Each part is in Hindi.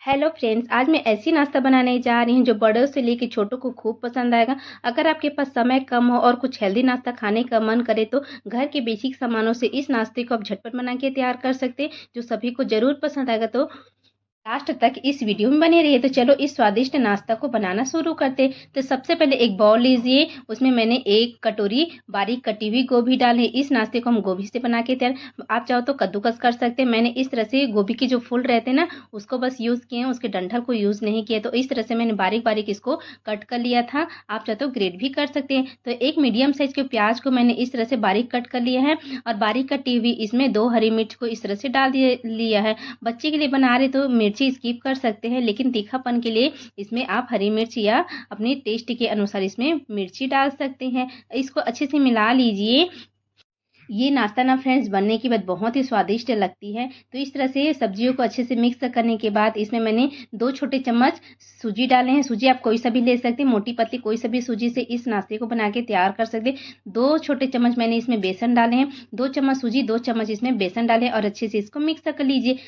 हेलो फ्रेंड्स, आज मैं ऐसी नाश्ता बनाने जा रही हूँ जो बड़ों से लेके छोटों को खूब पसंद आएगा। अगर आपके पास समय कम हो और कुछ हेल्दी नाश्ता खाने का मन करे तो घर के बेसिक सामानों से इस नाश्ते को आप झटपट बना के तैयार कर सकते हैं, जो सभी को ज़रूर पसंद आएगा। तो लास्ट तक इस वीडियो में बने रहिए। तो चलो इस स्वादिष्ट नाश्ता को बनाना शुरू करते हैं। तो सबसे पहले एक बाउल लीजिए, उसमें मैंने एक कटोरी बारीक कटी हुई गोभी डाली है। इस नाश्ते को हम गोभी से बना के तैयार, आप चाहो तो कद्दूकस कर सकते हैं। मैंने इस तरह से गोभी के जो फूल रहते हैं ना, उसको बस यूज़ किए हैं, उसके डंठल को यूज़ नहीं किया। तो इस तरह से मैंने बारीक बारीक इसको कट कर लिया था। आप चाहो तो ग्रेट भी कर सकते हैं। तो एक मीडियम साइज के प्याज को मैंने इस तरह से बारीक कट कर लिया है और बारीक कटी हुई इसमें 2 हरी मिर्च को इस तरह से डाल लिया है। बच्चे के लिए बना रहे तो मिर्ची स्किप कर सकते हैं, लेकिन तीखापन के लिए इसमें आप हरी मिर्च या अपने टेस्ट के अनुसार इसमें मिर्ची डाल सकते हैं। इसको अच्छे से मिला लीजिए। ये नाश्ता ना फ्रेंड्स बनने के बाद बहुत ही स्वादिष्ट लगती है। तो इस तरह से सब्जियों को अच्छे से मिक्स करने के बाद इसमें मैंने 2 छोटे चम्मच सूजी डाले हैं। सूजी आप कोई सा भी ले सकते हैं, मोटी पतली कोई सा भी सूजी से इस नाश्ते को बना के तैयार कर सकते हैं। 2 छोटे चम्मच मैंने इसमें बेसन डाले हैं। 2 चम्मच सूजी, 2 चम्मच इसमें बेसन डाले और अच्छे से इसको मिक्स कर लीजिए।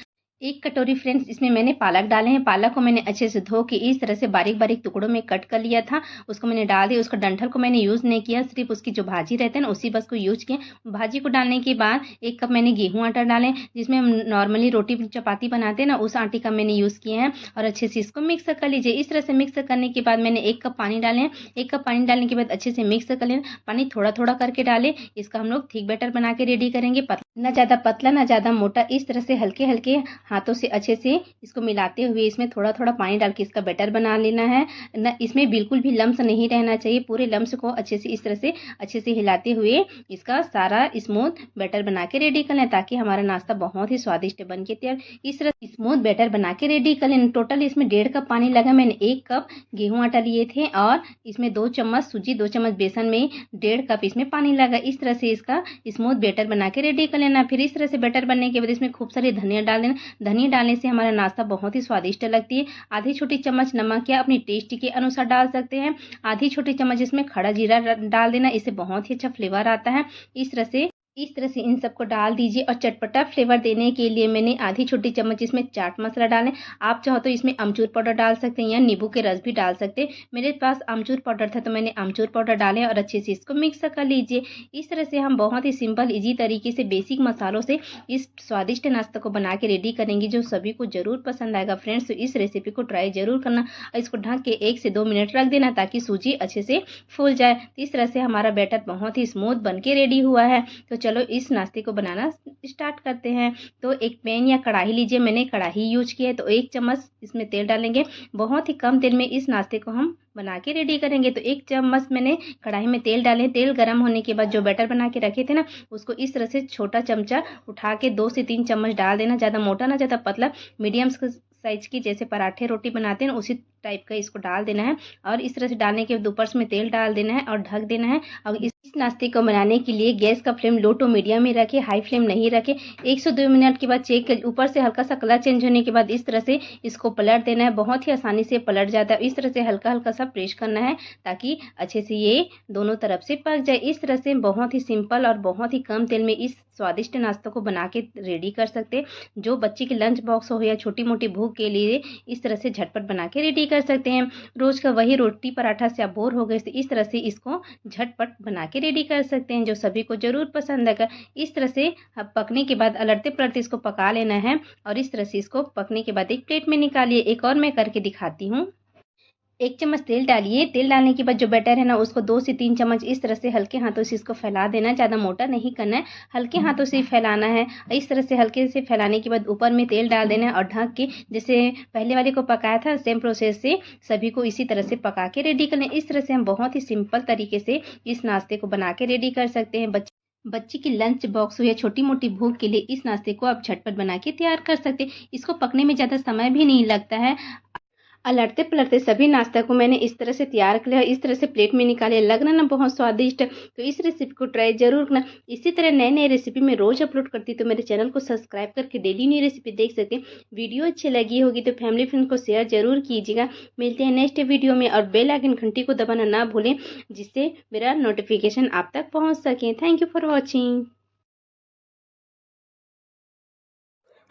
1 कटोरी फ्रेंड्स इसमें मैंने पालक डाले हैं। पालक को मैंने अच्छे से धो के इस तरह से बारीक बारीक टुकड़ों में कट कर लिया था। उसको मैंने डाल दिया। उसका डंठल को मैंने यूज़ नहीं किया, सिर्फ उसकी जो भाजी रहता है ना उसी बस को यूज़ किया। भाजी को डालने के बाद 1 कप मैंने गेहूँ आटा डाले, जिसमें हम नॉर्मली रोटी चपाती बनाते हैं ना, उस आटे का मैंने यूज़ किया है और अच्छे से इसको मिक्स कर लीजिए। इस तरह से मिक्स करने के बाद मैंने 1 कप पानी डाले हैं। 1 कप पानी डालने के बाद अच्छे से मिक्स कर लें। पानी थोड़ा थोड़ा करके डालें। इसका हम लोग थिक बैटर बना के रेडी करेंगे, ना ज़्यादा पतला ना ज़्यादा मोटा। इस तरह से हल्के हल्के हाथों से अच्छे से इसको मिलाते हुए इसमें थोड़ा थोड़ा पानी डाल के इसका बैटर बना लेना है। ना इसमें बिल्कुल भी लम्स नहीं रहना चाहिए। पूरे लम्स को अच्छे से इस तरह से अच्छे से हिलाते हुए इसका सारा स्मूथ बैटर बना के रेडी कर लें, ताकि हमारा नाश्ता बहुत ही स्वादिष्ट बन के तैयार। इस तरह स्मूथ बैटर बना के रेडी कर लें। टोटल इसमें 1.5 कप पानी लगा। मैंने 1 कप गेहूँ आटा लिए थे और इसमें 2 चम्मच सूजी, 2 चम्मच बेसन में 1.5 कप इसमें पानी लगा। इस तरह से इसका स्मूथ बैटर बना के रेडी कर लेना। फिर इस तरह से बैटर बनने के बाद इसमें खूब सारी धनिया डाल देना। धनिया डालने से हमारा नाश्ता बहुत ही स्वादिष्ट लगती है। आधी छोटी चम्मच नमक या अपनी टेस्ट के अनुसार डाल सकते हैं। आधी छोटी चम्मच इसमें खड़ा जीरा डाल देना, इससे बहुत ही अच्छा फ्लेवर आता है। इस तरह से इन सबको डाल दीजिए और चटपटा फ्लेवर देने के लिए मैंने आधी छोटी चम्मच इसमें चाट मसाला डालें। आप चाहो तो इसमें अमचूर पाउडर डाल सकते हैं या नींबू के रस भी डाल सकते हैं। मेरे पास अमचूर पाउडर था तो मैंने अमचूर पाउडर डाले और अच्छे से इसको मिक्स कर लीजिए। इस तरह से हम बहुत ही सिंपल ईजी तरीके से बेसिक मसालों से इस स्वादिष्ट नाश्ता को बना के रेडी करेंगे, जो सभी को ज़रूर पसंद आएगा। फ्रेंड्स, तो इस रेसिपी को ट्राई ज़रूर करना और इसको ढक के 1 से 2 मिनट रख देना, ताकि सूजी अच्छे से फूल जाए। इस तरह से हमारा बैटर बहुत ही स्मूथ बन के रेडी हुआ है। तो चलो इस नाश्ते को बनाना स्टार्ट करते हैं। तो एक पैन या कढ़ाई लीजिए। मैंने कढ़ाई यूज किया है, तो 1 चम्मच इसमें तेल डालेंगे। बहुत ही कम तेल में इस नाश्ते को हम बना के रेडी करेंगे। तो 1 चम्मच मैंने कढ़ाई में तेल डाले। तेल गर्म होने के बाद जो बैटर बना के रखे थे ना, उसको इस तरह से छोटा चमचा उठा के 2 से 3 चम्मच डाल देना। ज़्यादा मोटा ना ज़्यादा पतला, मीडियम साइज की, जैसे पराठे रोटी बनाते हैं ना उसी टाइप का इसको डाल देना है। और इस तरह से डालने के बाद ऊपर से में तेल डाल देना है और ढक देना है। और इस नाश्ते को बनाने के लिए गैस का फ्लेम लो टू मीडियम में रखें, हाई फ्लेम नहीं रखें। 1 से 2 मिनट के बाद चेक कर, ऊपर से हल्का सा कलर चेंज होने के बाद इस तरह से इसको पलट देना है। बहुत ही आसानी से पलट जाता है। इस तरह से हल्का हल्का सा प्रेस करना है, ताकि अच्छे से ये दोनों तरफ से पक जाए। इस तरह से बहुत ही सिंपल और बहुत ही कम तेल में इस स्वादिष्ट नाश्ता को बना के रेडी कर सकते हैं, जो बच्चे के लंच बॉक्स हो या छोटी मोटी भूख के लिए इस तरह से झटपट बना के रेडी कर सकते हैं। रोज का वही रोटी पराठा से आप बोर हो गए, तो इस तरह से इसको झटपट बना के रेडी कर सकते हैं, जो सभी को जरूर पसंद आएगा। इस तरह से पकने के बाद अलटते पलटते इसको पका लेना है और इस तरह से इसको पकने के बाद एक प्लेट में निकालिए। एक और मैं करके दिखाती हूँ। 1 चम्मच तेल डालिए। तेल डालने के बाद जो बैटर है ना, उसको 2 से 3 चम्मच इस तरह से हल्के हाथों से इसको फैला देना। ज़्यादा मोटा नहीं करना है, हल्के हाथों से फैलाना है। इस तरह से हल्के से फैलाने के बाद ऊपर में तेल डाल देना है और ढक के, जैसे पहले वाले को पकाया था सेम प्रोसेस से सभी को इसी तरह से पका के रेडी करना है। इस तरह से हम बहुत ही सिंपल तरीके से इस नाश्ते को बना के रेडी कर सकते हैं। बच्चे की लंच बॉक्स हो या छोटी मोटी भूख के लिए इस नाश्ते को आप झटपट बना के तैयार कर सकते हैं। इसको पकने में ज़्यादा समय भी नहीं लगता है। अलटते पलटते सभी नाश्ता को मैंने इस तरह से तैयार कर लिया। इस तरह से प्लेट में निकाले। लग रहा ना बहुत स्वादिष्ट। तो इस रेसिपी को ट्राई जरूर करना। इसी तरह नए नए रेसिपी मैं रोज अपलोड करती, तो मेरे चैनल को सब्सक्राइब करके डेली नई रेसिपी देख सकते हैं। वीडियो अच्छी लगी होगी तो फैमिली फ्रेंड को शेयर जरूर कीजिएगा। मिलते हैं नेक्स्ट वीडियो में और बेल आइकन घंटी को दबाना ना भूलें, जिससे मेरा नोटिफिकेशन आप तक पहुँच सके। Thank you for watching.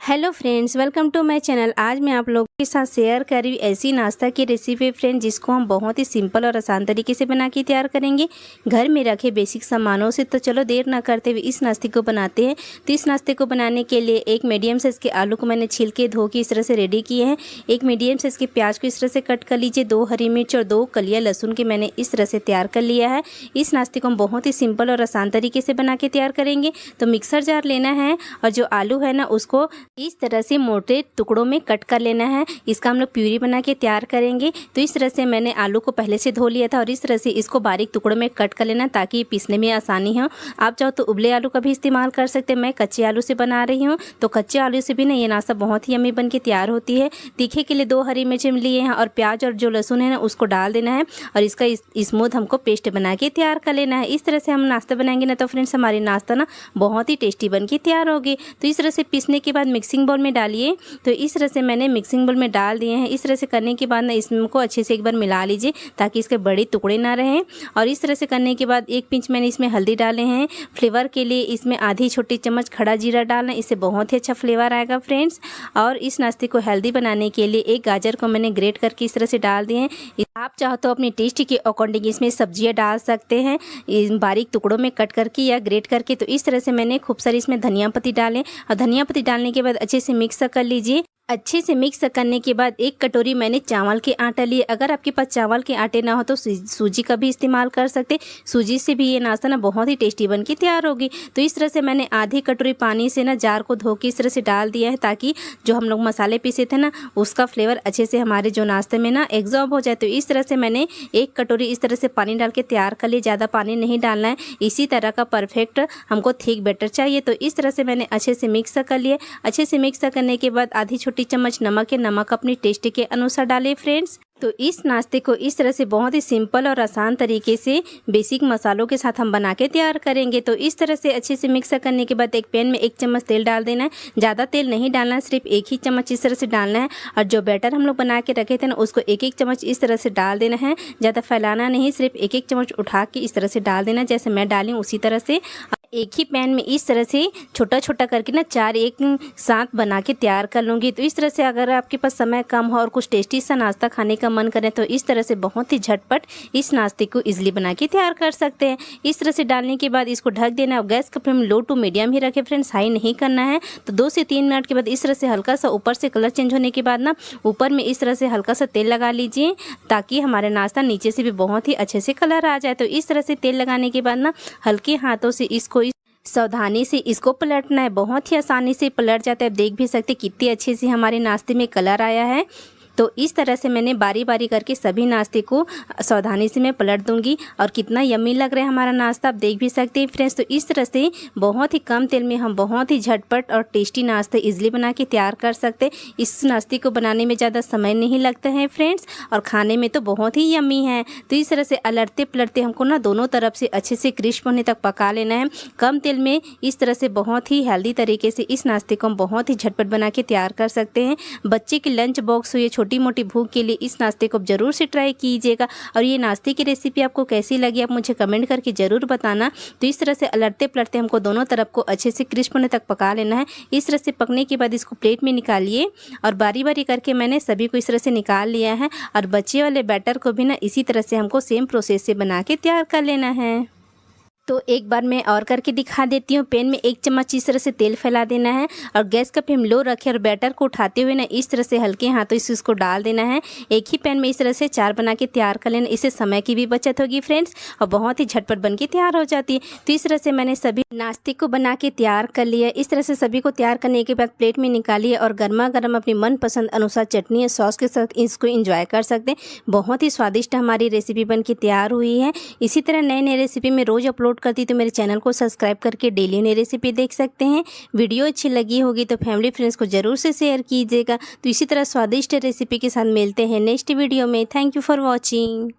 Hello friends, welcome to my channel. आज मैं आप लोगों के साथ शेयर कर रही हूँ ऐसी नाश्ता की रेसिपी फ्रेंड, जिसको हम बहुत ही सिंपल और आसान तरीके से बना के तैयार करेंगे घर में रखे बेसिक सामानों से। तो चलो देर ना करते हुए इस नाश्ते को बनाते हैं। तो इस नाश्ते को बनाने के लिए एक मीडियम साइज़ के आलू को मैंने छिल के धो के इस तरह से रेडी किए हैं। एक मीडियम साइज़ के प्याज को इस तरह से कट कर लीजिए। 2 हरी मिर्च और 2 कलियाँ लहसुन के मैंने इस तरह से तैयार कर लिया है। इस नाश्ते को हम बहुत ही सिंपल और आसान तरीके से बना के तैयार करेंगे। तो मिक्सर जार लेना है और जो आलू है ना, उसको इस तरह से मोटे टुकड़ों में कट कर लेना है। इसका हम लोग प्यूरी बना के तैयार करेंगे। तो इस तरह से मैंने आलू को पहले से धो लिया था और इस तरह से इसको बारीक टुकड़ों में कट कर लेना, ताकि पीसने में आसानी हो। आप चाहो तो उबले आलू का भी इस्तेमाल कर सकते हैं। मैं कच्चे आलू से बना रही हूँ, तो कच्चे आलू से भी ना ये नाश्ता बहुत ही यम्मी बन के तैयार होती है। तीखे के लिए 2 हरी मिर्चें लिए हैं और प्याज और जो लहसुन है ना, उसको डाल देना है और इसका स्मूथ हमको पेस्ट बना के तैयार कर लेना है। इस तरह से हम नाश्ता बनाएंगे ना, तो फ्रेंड्स हमारी नाश्ता ना बहुत ही टेस्टी बन के तैयार होगी। तो इस तरह से पीसने के बाद मिक्सिंग बाउल में डालिए। तो इस तरह से मैंने मिक्सिंग बाउल में डाल दिए हैं। इस तरह से करने के बाद ना इसको अच्छे से एक बार मिला लीजिए, ताकि इसके बड़े टुकड़े ना रहें। और इस तरह से करने के बाद 1 पिंच मैंने इसमें हल्दी डाले हैं। फ्लेवर के लिए इसमें आधी छोटी चम्मच खड़ा जीरा डालना, इससे बहुत ही अच्छा फ्लेवर आएगा फ्रेंड्स। और इस नाश्ते को हेल्दी बनाने के लिए एक गाजर को मैंने ग्रेट करके इस तरह से डाल दिए हैं। आप चाहो तो अपनी टेस्ट के अकॉर्डिंग इसमें सब्जियां डाल सकते हैं, बारीक टुकड़ों में कट करके या ग्रेट करके। तो इस तरह से मैंने खूब सारी इसमें धनिया पत्ती डालें और धनिया पत्ती डालने के बाद अच्छे से मिक्स कर लीजिए। अच्छे से मिक्स करने के बाद 1 कटोरी मैंने चावल के आटा लिए। अगर आपके पास चावल के आटे ना हो तो सूजी का भी इस्तेमाल कर सकते। सूजी से भी ये नाश्ता ना बहुत ही टेस्टी बन के तैयार होगी। तो इस तरह से मैंने आधी कटोरी पानी से ना जार को धो के इस तरह से डाल दिया है, ताकि जो हम लोग मसाले पीसे थे ना, उसका फ्लेवर अच्छे से हमारे जो नाश्ते में ना एब्जॉर्ब हो जाए। तो इस तरह से मैंने 1 कटोरी इस तरह से पानी डाल के तैयार कर लिए। ज़्यादा पानी नहीं डालना है, इसी तरह का परफेक्ट हमको थिक बैटर चाहिए। तो इस तरह से मैंने अच्छे से मिक्स कर लिए। अच्छे से मिक्स करने के बाद आधी छोटी चम्मच नमक है, नमक अपनी टेस्ट के अनुसार डालें फ्रेंड्स। तो इस नाश्ते को इस तरह से बहुत ही सिंपल और आसान तरीके से बेसिक मसालों के साथ हम बना के तैयार करेंगे। तो इस तरह से अच्छे से मिक्स करने के बाद एक पैन में 1 चम्मच तेल डाल देना है। ज़्यादा तेल नहीं डालना है, सिर्फ 1 ही चम्मच इस तरह से डालना है। और जो बैटर हम लोग बना के रखे थे ना, उसको 1-1 चम्मच इस तरह से डाल देना है। ज़्यादा फैलाना नहीं, सिर्फ 1-1 चम्मच उठा के इस तरह से डाल देना, जैसे मैं डाली हूँ उसी तरह से। एक ही पैन में इस तरह से छोटा छोटा करके ना 4 एक साथ बना के तैयार कर लूँगी। तो इस तरह से अगर आपके पास समय कम हो और कुछ टेस्टी सा नाश्ता खाने का मन करे, तो इस तरह से बहुत ही झटपट इस नाश्ते को इजीली बना के तैयार कर सकते हैं। इस तरह से डालने के बाद इसको ढक देना है। गैस का फ्लेम लो टू मीडियम ही रखें फ्रेंड्स, हाई नहीं करना है। तो 2 से 3 मिनट के बाद इस तरह से हल्का सा ऊपर से कलर चेंज होने के बाद ना, ऊपर में इस तरह से हल्का सा तेल लगा लीजिए, ताकि हमारे नाश्ता नीचे से भी बहुत ही अच्छे से कलर आ जाए। तो इस तरह से तेल लगाने के बाद ना, हल्के हाथों से इसको सावधानी से इसको पलटना है। बहुत ही आसानी से पलट जाता है। आप देख भी सकते कितने अच्छे से हमारे नाश्ते में कलर आया है। तो इस तरह से मैंने बारी बारी करके सभी नाश्ते को सावधानी से मैं पलट दूंगी। और कितना यम्मी लग रहा है हमारा नाश्ता, आप देख भी सकते हैं फ्रेंड्स। तो इस तरह से बहुत ही कम तेल में हम बहुत ही झटपट और टेस्टी नाश्ते इजीली बना के तैयार कर सकते हैं। इस नाश्ते को बनाने में ज़्यादा समय नहीं लगता है फ्रेंड्स, और खाने में तो बहुत ही यम्मी है। तो इस तरह से अलटते पलटते हमको ना दोनों तरफ से अच्छे से क्रिस्प होने तक पका लेना है, कम तेल में। इस तरह से बहुत ही हेल्दी तरीके से इस नाश्ते को हम बहुत ही झटपट बना के तैयार कर सकते हैं। बच्चे के लंच बॉक्स हो या छोटी मोटी भूख के लिए इस नाश्ते को जरूर से ट्राई कीजिएगा। और ये नाश्ते की रेसिपी आपको कैसी लगी, आप मुझे कमेंट करके ज़रूर बताना। तो इस तरह से अलटते पलटते हमको दोनों तरफ को अच्छे से क्रिस्प होने तक पका लेना है। इस तरह से पकने के बाद इसको प्लेट में निकालिए, और बारी बारी करके मैंने सभी को इस तरह से निकाल लिया है। और बचे वाले बैटर को भी ना इसी तरह से हमको सेम प्रोसेस से बना के तैयार कर लेना है। तो एक बार मैं और करके दिखा देती हूँ। पैन में 1 चम्मच इस तरह से तेल फैला देना है और गैस का फ्लेम लो रखें, और बैटर को उठाते हुए ना इस तरह से हल्के हाथों से इसको डाल देना है। एक ही पैन में इस तरह से 4 बना के तैयार कर लेना। इससे समय की भी बचत होगी फ्रेंड्स, और बहुत ही झटपट बन के तैयार हो जाती है। तो इस तरह से मैंने सभी नाश्ते को बना के तैयार कर लिया। इस तरह से सभी को तैयार करने के बाद प्लेट में निकालिए, और गर्मा गर्म अपनी मनपसंद अनुसार चटनी या सॉस के साथ इसको इंजॉय कर सकते हैं। बहुत ही स्वादिष्ट हमारी रेसिपी बन के तैयार हुई है। इसी तरह नए नए रेसिपी में रोज़ अपलोड करती, तो मेरे चैनल को सब्सक्राइब करके डेली नई रेसिपी देख सकते हैं। वीडियो अच्छी लगी होगी तो फैमिली फ्रेंड्स को जरूर से शेयर कीजिएगा। तो इसी तरह स्वादिष्ट रेसिपी के साथ मिलते हैं नेक्स्ट वीडियो में। Thank you for watching.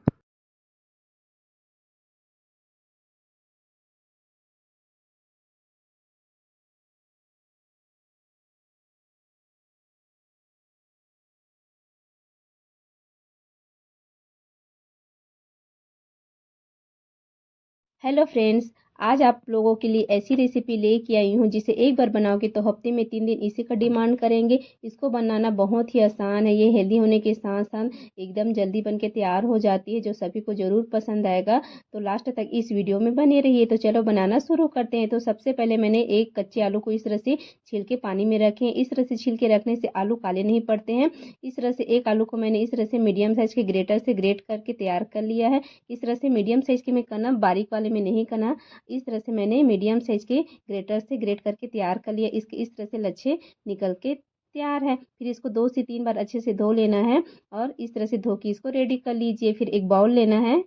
Hello friends, आज आप लोगों के लिए ऐसी रेसिपी लेके आई हूँ जिसे एक बार बनाओगे तो हफ्ते में 3 दिन इसी का डिमांड करेंगे। इसको बनाना बहुत ही आसान है। ये हेल्दी होने के साथ साथ एकदम जल्दी बन के तैयार हो जाती है, जो सभी को ज़रूर पसंद आएगा। तो लास्ट तक इस वीडियो में बने रहिए। तो चलो बनाना शुरू करते हैं। तो सबसे पहले मैंने एक कच्चे आलू को इस तरह से छील के पानी में रखे हैं। इस तरह से छील के रखने से आलू काले नहीं पड़ते हैं। इस तरह से एक आलू को मैंने इस तरह से मीडियम साइज के ग्रेटर से ग्रेट करके तैयार कर लिया है। इस तरह से मीडियम साइज के में करना, बारीक वाले में नहीं करना। इस तरह से मैंने मीडियम साइज के ग्रेटर से ग्रेट करके तैयार कर लिया। इसके इस तरह से लच्छे निकल के तैयार है। फिर इसको 2 से 3 बार अच्छे से धो लेना है और इस तरह से धो के इसको रेडी कर लीजिए। फिर एक बाउल लेना है।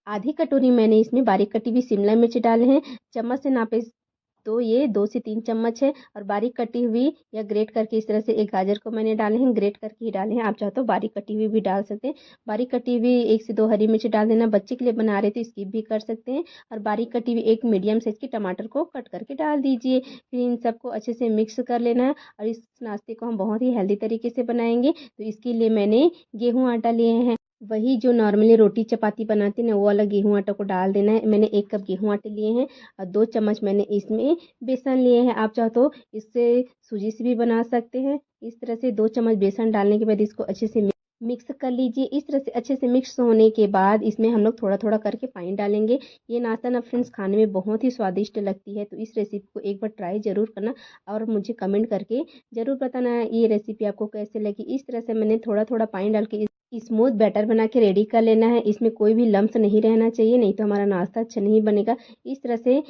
आधी कटोरी मैंने इसमें बारीक कटी हुई शिमला मिर्च डाले हैं। चम्मच से नापे तो ये 2 से 3 चम्मच है। और बारीक कटी हुई या ग्रेट करके इस तरह से एक गाजर को मैंने डाले हैं, ग्रेट करके ही डाले हैं। आप चाहो तो बारीक कटी हुई भी डाल सकते हैं। बारीक कटी हुई 1 से 2 हरी मिर्च डाल देना। बच्चे के लिए बना रहे तो स्किप भी कर सकते हैं। और बारीक कटी हुई एक मीडियम साइज की टमाटर को कट करके डाल दीजिए। फिर इन सबको अच्छे से मिक्स कर लेना है। और इस नाश्ते को हम बहुत ही हेल्दी तरीके से बनाएंगे। तो इसके लिए मैंने गेहूँ आटा लिए हैं। वही जो नॉर्मली रोटी चपाती बनाते हैं ना, वो वाला गेहूँ आटा को डाल देना है। मैंने 1 कप गेहूँ आटे लिए हैं और 2 चम्मच मैंने इसमें बेसन लिए हैं। आप चाहो तो इससे सूजी से भी बना सकते हैं। इस तरह से 2 चम्मच बेसन डालने के बाद इसको अच्छे से मिक्स कर लीजिए। इस तरह से अच्छे से मिक्स होने के बाद इसमें हम लोग थोड़ा थोड़ा करके पानी डालेंगे। ये नाश्ता ना फ्रेंड्स खाने में बहुत ही स्वादिष्ट लगती है। तो इस रेसिपी को एक बार ट्राई ज़रूर करना और मुझे कमेंट करके ज़रूर बताना ये रेसिपी आपको कैसे लगी। इस तरह से मैंने थोड़ा थोड़ा पानी डाल के स्मूथ बैटर बना के रेडी कर लेना है। इसमें कोई भी लम्स नहीं रहना चाहिए, नहीं तो हमारा नाश्ता अच्छा नहीं बनेगा। इस तरह से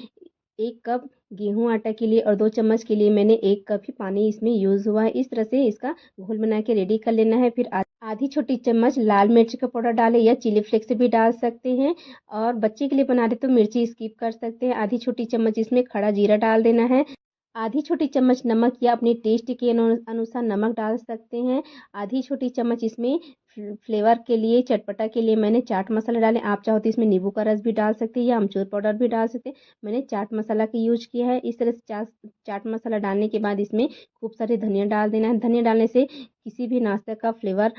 1 कप गेहूँ आटा के लिए और 2 चम्मच के लिए मैंने 1 कप ही पानी इसमें यूज़ हुआ है। इस तरह से इसका घोल बना के रेडी कर लेना है। फिर आधी छोटी चम्मच लाल मिर्च का पाउडर डालें या चिली फ्लेक्स भी डाल सकते हैं। और बच्चे के लिए बना रहे तो मिर्ची स्किप कर सकते हैं। आधी छोटी चम्मच इसमें खड़ा जीरा डाल देना है। आधी छोटी चम्मच नमक या अपने टेस्ट के अनुसार नमक डाल सकते हैं। आधी छोटी चम्मच इसमें फ्लेवर के लिए, चटपटा के लिए मैंने चाट मसाला डाले। आप चाहो तो इसमें नींबू का रस भी डाल सकते हैं या अमचूर पाउडर भी डाल सकते हैं। मैंने चाट मसाला का यूज किया है। इस तरह से चाट मसाला डालने के बाद इसमें खूब सारे धनिया डाल देना है। धनिया डालने से किसी भी नाश्ते का फ्लेवर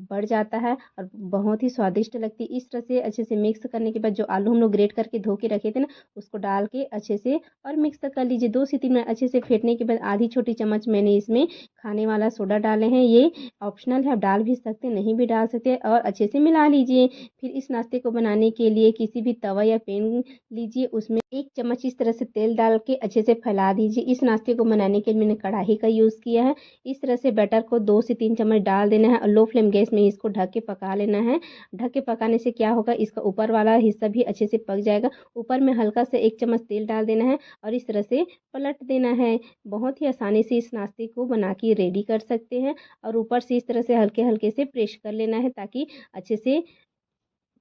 बढ़ जाता है और बहुत ही स्वादिष्ट लगती है। इस तरह से अच्छे से मिक्स करने के बाद जो आलू हम लोग ग्रेट करके धो के रखे थे ना, उसको डाल के अच्छे से और मिक्स कर लीजिए। 2 से 3 मिनट अच्छे से फेंटने के बाद आधी छोटी चम्मच मैंने इसमें खाने वाला सोडा डाले हैं। ये ऑप्शनल है, आप डाल भी सकते हैं, नहीं भी डाल सकते। और अच्छे से मिला लीजिए। फिर इस नाश्ते को बनाने के लिए किसी भी तवा या पैन लीजिए, उसमें 1 चम्मच इस तरह से तेल डाल के अच्छे से फैला दीजिए। इस नाश्ते को बनाने के लिए मैंने कढ़ाई का यूज़ किया है। इस तरह से बैटर को 2 से 3 चम्मच डाल देना है और लो फ्लेम गैस में इसको ढक के पका लेना है। ढक के पकाने से क्या होगा, इसका ऊपर वाला हिस्सा भी अच्छे से पक जाएगा। ऊपर में हल्का सा 1 चम्मच तेल डाल देना है और इस तरह से पलट देना है। बहुत ही आसानी से इस नाश्ते को बना के रेडी कर सकते हैं। और ऊपर से इस तरह से हल्के हल्के से प्रेस कर लेना है ताकि अच्छे से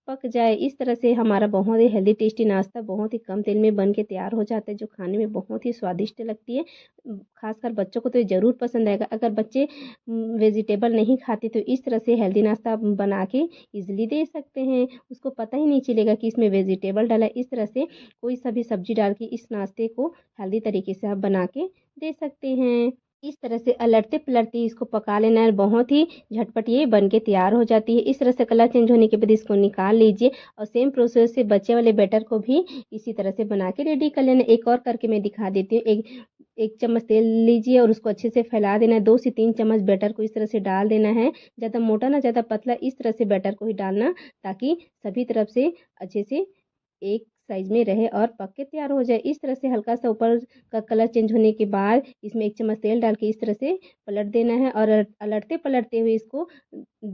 पक जाए। इस तरह से हमारा बहुत ही हेल्दी टेस्टी नाश्ता बहुत ही कम तेल में बन के तैयार हो जाता है, जो खाने में बहुत ही स्वादिष्ट लगती है। खासकर बच्चों को तो ये ज़रूर पसंद आएगा। अगर बच्चे वेजिटेबल नहीं खाते तो इस तरह से हेल्दी नाश्ता आप बना के ईज़िली दे सकते हैं। उसको पता ही नहीं चलेगा कि इसमें वेजिटेबल डाला है। इस तरह से कोई सा भी सब्ज़ी डाल के इस नाश्ते को हेल्दी तरीके से आप बना के दे सकते हैं। इस तरह से अलटते पलटते इसको पका लेना है। बहुत ही झटपट ये बन के तैयार हो जाती है। इस तरह से कलर चेंज होने के बाद इसको निकाल लीजिए और सेम प्रोसेस से बचे वाले बैटर को भी इसी तरह से बना के रेडी कर लेना। एक और करके मैं दिखा देती हूँ। एक चम्मच तेल लीजिए और उसको अच्छे से फैला देना है। 2 से 3 चम्मच बैटर को इस तरह से डाल देना है। ज़्यादा मोटा ना ज़्यादा पतला, इस तरह से बैटर को ही डालना ताकि सभी तरफ से अच्छे से एक साइज में रहे और पक के तैयार हो जाए। इस तरह से हल्का सा ऊपर का कलर चेंज होने के बाद इसमें 1 चम्मच तेल डाल के इस तरह से पलट देना है और अलटते पलटते हुए इसको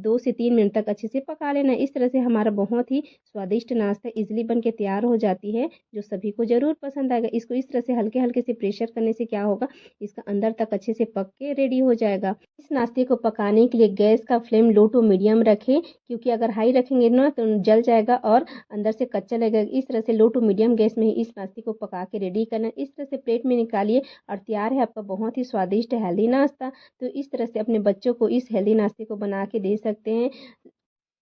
2 से 3 मिनट तक अच्छे से पका लेना है। इस तरह से हमारा बहुत ही स्वादिष्ट नाश्ता इजली बन के तैयार हो जाती है, जो सभी को ज़रूर पसंद आएगा। इसको इस तरह से हल्के हल्के से प्रेशर करने से क्या होगा, इसका अंदर तक अच्छे से पक के रेडी हो जाएगा। इस नाश्ते को पकाने के लिए गैस का फ्लेम लो टू मीडियम रखें, क्योंकि अगर हाई रखेंगे ना तो जल जाएगा और अंदर से कच्चा लगेगा। इस तरह से लो टू मीडियम गैस में ही इस नाश्ते को पका के रेडी करना। इस तरह से प्लेट में निकालिए और तैयार है आपका बहुत ही स्वादिष्ट हेल्दी नाश्ता। तो इस तरह से अपने बच्चों को इस हेल्दी नाश्ते को बना के दे सकते हैं।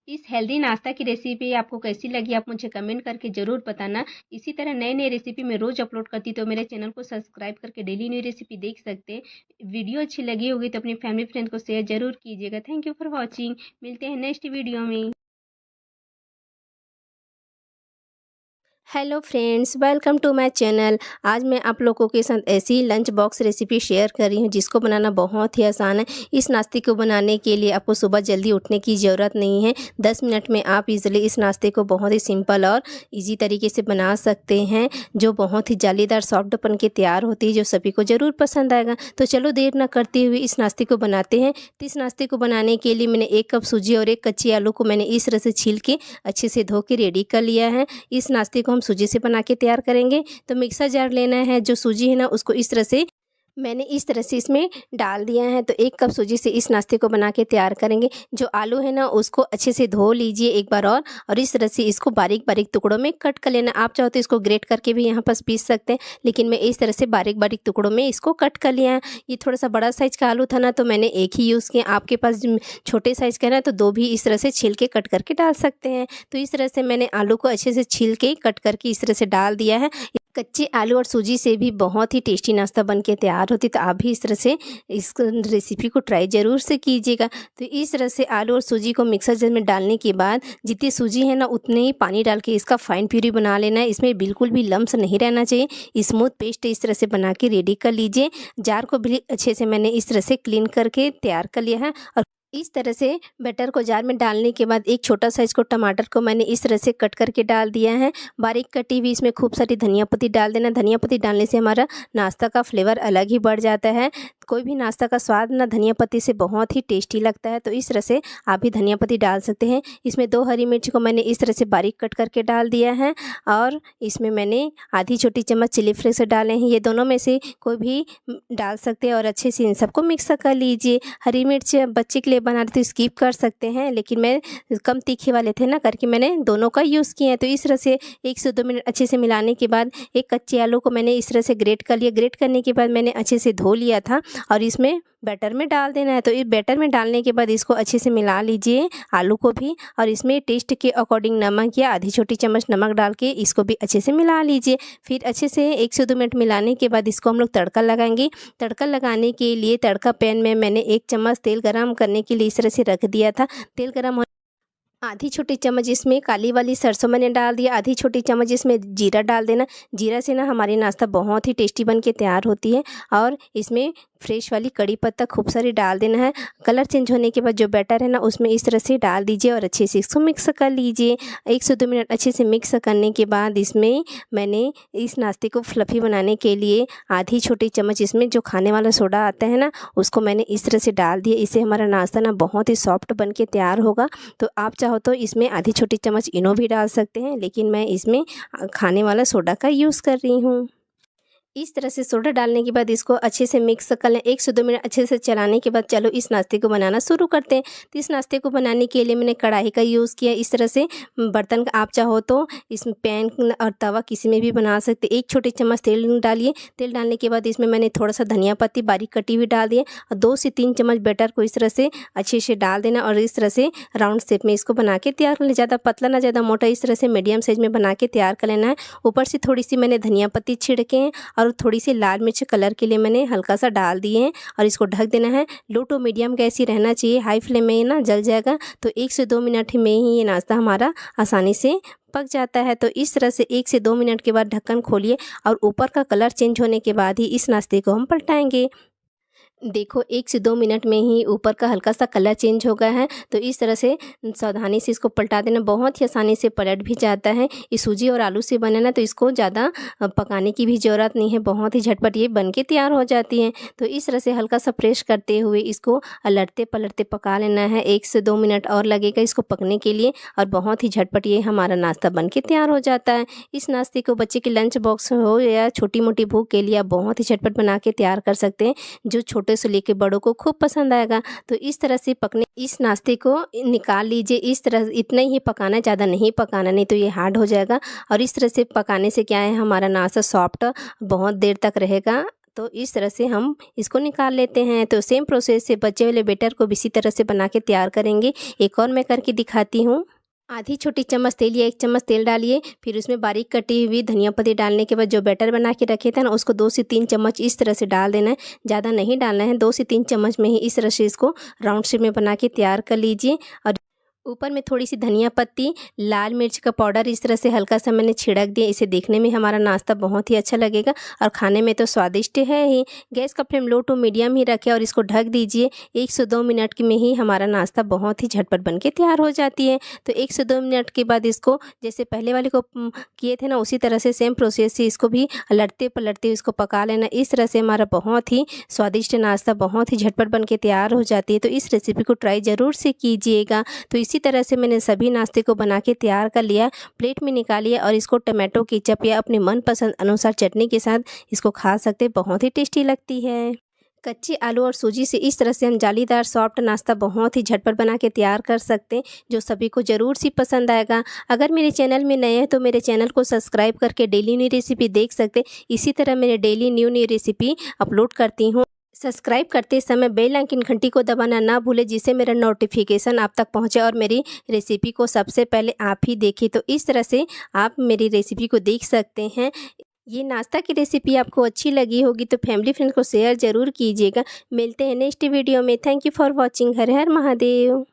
इस हेल्दी नाश्ता की रेसिपी आपको कैसी लगी, आप मुझे कमेंट करके ज़रूर बताना। इसी तरह नए नए रेसिपी मैं रोज़ अपलोड करती, तो मेरे चैनल को सब्सक्राइब करके डेली न्यू रेसिपी देख सकते हैं। वीडियो अच्छी लगी होगी तो अपनी फैमिली फ्रेंड को शेयर ज़रूर कीजिएगा। Thank you for watching. मिलते हैं नेक्स्ट वीडियो में। Hello friends, welcome to my channel. आज मैं आप लोगों के साथ ऐसी लंच बॉक्स रेसिपी शेयर कर रही हूँ जिसको बनाना बहुत ही आसान है। इस नाश्ते को बनाने के लिए आपको सुबह जल्दी उठने की ज़रूरत नहीं है। 10 मिनट में आप इजीली इस नाश्ते को बहुत ही सिंपल और इजी तरीके से बना सकते हैं, जो बहुत ही जालीदार सॉफ्ट बन के तैयार होती है, जो सभी को ज़रूर पसंद आएगा। तो चलो देर ना करते हुए इस नाश्ते को बनाते हैं। तो इस नाश्ते को बनाने के लिए मैंने 1 कप सूजी और 1 कच्ची आलू को मैंने इस तरह से छील के अच्छे से धो के रेडी कर लिया है। इस नाश्ते को हम सूजी से बना के तैयार करेंगे। तो मिक्सर जार लेना है, जो सूजी है ना उसको इस तरह से मैंने इस तरह से इसमें डाल दिया है। तो 1 कप सूजी से इस नाश्ते को बना के तैयार करेंगे। जो आलू है ना उसको अच्छे से धो लीजिए एक बार और इस तरह से इसको बारीक बारीक टुकड़ों में कट कर लेना। आप चाहो तो इसको ग्रेट करके भी यहाँ पर पीस सकते हैं, लेकिन मैं इस तरह से बारीक बारीक टुकड़ों में इसको कट कर लिया है। ये थोड़ा सा बड़ा साइज़ का आलू था ना, तो मैंने एक ही यूज़ किया। आपके पास छोटे साइज़ का है ना तो 2 भी इस तरह से छील के कट करके डाल सकते हैं। तो इस तरह से मैंने आलू को अच्छे से छील के कट करके इस तरह से डाल दिया है। कच्चे आलू और सूजी से भी बहुत ही टेस्टी नाश्ता बन के तैयार होती है। तो आप भी इस तरह से इस रेसिपी को ट्राई ज़रूर से कीजिएगा। तो इस तरह से आलू और सूजी को मिक्सर जार में डालने के बाद जितनी सूजी है ना उतने ही पानी डाल के इसका फाइन प्यूरी बना लेना है। इसमें बिल्कुल भी लम्स नहीं रहना चाहिए। स्मूथ पेस्ट इस तरह से बना के रेडी कर लीजिए। जार को भी अच्छे से मैंने इस तरह से क्लीन करके तैयार कर लिया है। और इस तरह से बैटर को जार में डालने के बाद एक छोटा साइज़ को टमाटर को मैंने इस तरह से कट करके डाल दिया है। बारीक कटी हुई इसमें खूब सारी धनिया पत्ती डाल देना। धनिया पत्ती डालने से हमारा नाश्ता का फ्लेवर अलग ही बढ़ जाता है। कोई भी नाश्ता का स्वाद ना धनिया पत्ती से बहुत ही टेस्टी लगता है। तो इस तरह से आप भी धनिया पत्ती डाल सकते हैं। इसमें 2 हरी मिर्च को मैंने इस तरह से बारीक कट करके डाल दिया है और इसमें मैंने आधी छोटी चम्मच चिली फ्लेक्स डाले हैं। ये दोनों में से कोई भी डाल सकते हैं और अच्छे से इन सबको मिक्स कर लीजिए। हरी मिर्च बच्चे के लिए बना रहे तो स्किप कर सकते हैं, लेकिन मैं कम तीखे वाले थे ना करके मैंने दोनों का यूज़ किया है। तो इस तरह से 1 से 2 मिनट अच्छे से मिलाने के बाद एक कच्चे आलू को मैंने इस तरह से ग्रेट कर लिया। ग्रेट करने के बाद मैंने अच्छे से धो लिया था और इसमें बैटर में डाल देना है। तो इस बैटर में डालने के बाद इसको अच्छे से मिला लीजिए आलू को भी, और इसमें टेस्ट के अकॉर्डिंग नमक या आधी छोटी चम्मच नमक डाल के इसको भी अच्छे से मिला लीजिए। फिर अच्छे से 1 से 2 मिनट मिलाने के बाद इसको हम लोग तड़का लगाएंगे। तड़का लगाने के लिए तड़का पैन में मैंने 1 चम्मच तेल गरम करने के लिए इस तरह से रख दिया था। तेल गरम आधी छोटी चम्मच इसमें काली वाली सरसों मैंने डाल दिया। आधी छोटी चम्मच इसमें जीरा डाल देना। जीरा से ना हमारी नाश्ता बहुत ही टेस्टी बन के तैयार होती है। और इसमें फ्रेश वाली कड़ी पत्ता खूब सारी डाल देना है। कलर चेंज होने के बाद जो बैटर है ना उसमें इस तरह से डाल दीजिए और अच्छे से इसको मिक्स कर लीजिए। 1 से 2 मिनट अच्छे से मिक्स करने के बाद इसमें मैंने इस नाश्ते को फ्लफ़ी बनाने के लिए आधी छोटी चम्मच इसमें जो खाने वाला सोडा आता है ना उसको मैंने इस तरह से डाल दिया। इससे हमारा नाश्ता ना बहुत ही सॉफ्ट बन के तैयार होगा। तो आप चाहो तो इसमें आधी छोटी चम्मच इनो भी डाल सकते हैं, लेकिन मैं इसमें खाने वाला सोडा का यूज़ कर रही हूँ। इस तरह से सोडा डालने के बाद इसको अच्छे से मिक्स कर लें। 1 से 2 मिनट अच्छे से चलाने के बाद चलो इस नाश्ते को बनाना शुरू करते हैं। तो इस नाश्ते को बनाने के लिए मैंने कढ़ाई का यूज़ किया। इस तरह से बर्तन का आप चाहो तो इसमें पैन और तवा किसी में भी बना सकते। 1 छोटी चम्मच तेल डालिए। तेल डालने के बाद इसमें मैंने थोड़ा सा धनिया पत्ती बारीक कटी हुई डाल दिए और 2 से 3 चम्मच बैटर को इस तरह से अच्छे से डाल देना और इस तरह से राउंड शेप में इसको बना के तैयार कर लें। ज़्यादा पतला ना ज़्यादा मोटा, इस तरह से मीडियम साइज़ में बना के तैयार कर लेना है। ऊपर से थोड़ी सी मैंने धनिया पत्ती छिड़के हैं और थोड़ी सी लाल मिर्च कलर के लिए मैंने हल्का सा डाल दिए हैं और इसको ढक देना है। लो टू मीडियम गैस ही रहना चाहिए, हाई फ्लेम में ना जल जाएगा। तो 1 से 2 मिनट में ही ये नाश्ता हमारा आसानी से पक जाता है। तो इस तरह से 1 से 2 मिनट के बाद ढक्कन खोलिए और ऊपर का कलर चेंज होने के बाद ही इस नाश्ते को हम पलटाएंगे। देखो 1 से 2 मिनट में ही ऊपर का हल्का सा कलर चेंज हो गया है। तो इस तरह से सावधानी से इसको पलटा देना, बहुत ही आसानी से पलट भी जाता है। ये सूजी और आलू से बना ना तो इसको ज़्यादा पकाने की भी ज़रूरत नहीं है, बहुत ही झटपट ये बन के तैयार हो जाती है। तो इस तरह से हल्का सा प्रेस करते हुए इसको अलटते पलटते पका लेना है। 1 से 2 मिनट और लगेगा इसको पकने के लिए और बहुत ही झटपट ये हमारा नाश्ता बन के तैयार हो जाता है। इस नाश्ते को बच्चे के लंच बॉक्स हो या छोटी मोटी भूख के लिए आप बहुत ही झटपट बना के तैयार कर सकते हैं, जो छोटे से लेके बड़ों को खूब पसंद आएगा। तो इस तरह से पकने इस नाश्ते को निकाल लीजिए। इस तरह इतना ही पकाना, ज़्यादा नहीं पकाना, नहीं तो ये हार्ड हो जाएगा। और इस तरह से पकाने से क्या है हमारा नाश्ता सॉफ्ट बहुत देर तक रहेगा। तो इस तरह से हम इसको निकाल लेते हैं। तो सेम प्रोसेस से बचे वाले बैटर को भी इसी तरह से बना के तैयार करेंगे। एक और मैं करके दिखाती हूँ। आधी छोटी चम्मच तेल या 1 चम्मच तेल डालिए। फिर उसमें बारीक कटी हुई धनिया पत्ती डालने के बाद जो बैटर बना के रखे थे ना उसको 2 से 3 चम्मच इस तरह से डाल देना है। ज़्यादा नहीं डालना है, 2 से 3 चम्मच में ही इस तरह से इसको राउंड शेप में बना के तैयार कर लीजिए। और ऊपर में थोड़ी सी धनिया पत्ती, लाल मिर्च का पाउडर इस तरह से हल्का सा मैंने छिड़क दिया। इसे देखने में हमारा नाश्ता बहुत ही अच्छा लगेगा और खाने में तो स्वादिष्ट है ही। गैस का फ्लेम लो टू मीडियम ही रखें और इसको ढक दीजिए। 1 से 2 मिनट में ही हमारा नाश्ता बहुत ही झटपट बन के तैयार हो जाती है। तो 1 से 2 मिनट के बाद इसको जैसे पहले वाले को किए थे ना, उसी तरह से सेम प्रोसेस से इसको भी लटते पलटते इसको पका लेना। इस तरह से हमारा बहुत ही स्वादिष्ट नाश्ता बहुत ही झटपट बन के तैयार हो जाती है। तो इस रेसिपी को ट्राई ज़रूर से कीजिएगा। तो इसी तरह से मैंने सभी नाश्ते को बना के तैयार कर लिया, प्लेट में निकालिए और इसको टमाटो केचप या अपने मनपसंद अनुसार चटनी के साथ इसको खा सकते हैं। बहुत ही टेस्टी लगती है। कच्चे आलू और सूजी से इस तरह से हम जालीदार सॉफ्ट नाश्ता बहुत ही झटपट बना के तैयार कर सकते हैं, जो सभी को ज़रूर सी पसंद आएगा। अगर मेरे चैनल में नए हैं तो मेरे चैनल को सब्सक्राइब करके डेली न्यू रेसिपी देख सकते हैं। इसी तरह मेरे डेली न्यू रेसिपी अपलोड करती हूँ। सब्सक्राइब करते समय बेल आइकन घंटी को दबाना ना भूलें, जिससे मेरा नोटिफिकेशन आप तक पहुंचे और मेरी रेसिपी को सबसे पहले आप ही देखें। तो इस तरह से आप मेरी रेसिपी को देख सकते हैं। ये नाश्ता की रेसिपी आपको अच्छी लगी होगी तो फैमिली फ्रेंड को शेयर ज़रूर कीजिएगा। मिलते हैं नेक्स्ट वीडियो में। Thank you for watching. Her her Mahadev.